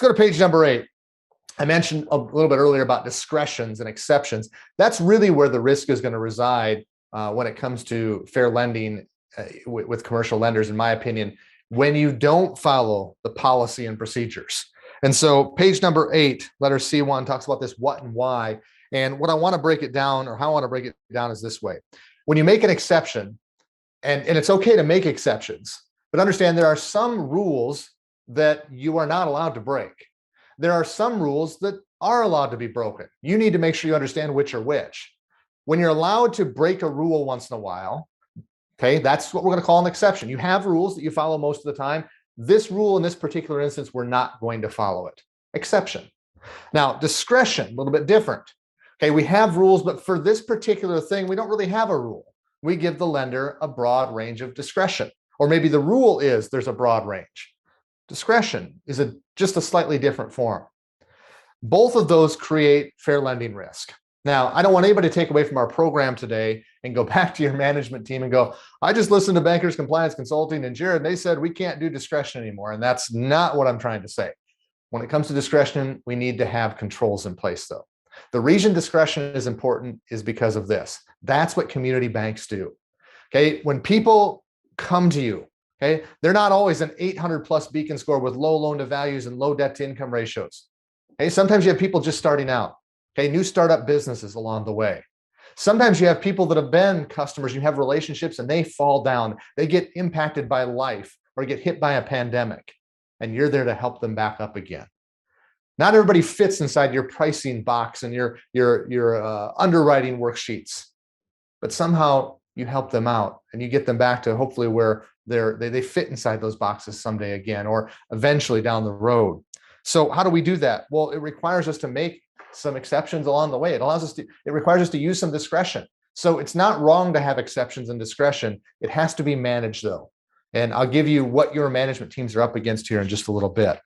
go to page number 8. I mentioned a little bit earlier about discretions and exceptions. That's really where the risk is going to reside when it comes to fair lending with commercial lenders, in my opinion, when you don't follow the policy and procedures. And so page number 8, letter C1, talks about this what and why. And what I want to break it down, or how I want to break it down, is this way. When you make an exception, and it's okay to make exceptions, but understand there are some rules that you are not allowed to break. There are some rules that are allowed to be broken. You need to make sure you understand which are which. When you're allowed to break a rule once in a while, okay, that's what we're going to call an exception. You have rules that you follow most of the time. This rule in this particular instance, we're not going to follow it. Exception. Now, discretion, a little bit different. Okay, we have rules, but for this particular thing, we don't really have a rule. We give the lender a broad range of discretion, or maybe the rule is there's a broad range. Discretion is just a slightly different form. Both of those create fair lending risk. Now, I don't want anybody to take away from our program today and go back to your management team and go, I just listened to Bankers Compliance Consulting and Jared, and they said we can't do discretion anymore. And that's not what I'm trying to say. When it comes to discretion, we need to have controls in place, though. The reason discretion is important is because of this. That's what community banks do. Okay, when people come to you, okay, they're not always an 800+ Beacon score with low loan to values and low debt to income ratios. Okay, sometimes you have people just starting out. Okay, new startup businesses along the way. Sometimes you have people that have been customers, you have relationships, and they fall down. They get impacted by life or get hit by a pandemic, and you're there to help them back up again. Not everybody fits inside your pricing box and your underwriting worksheets, but somehow you help them out and you get them back to hopefully where they fit inside those boxes someday again, or eventually down the road. So how do we do that? Well, it requires us to make some exceptions along the way. It requires us to use some discretion. So it's not wrong to have exceptions and discretion. It has to be managed, though. And I'll give you what your management teams are up against here in just a little bit.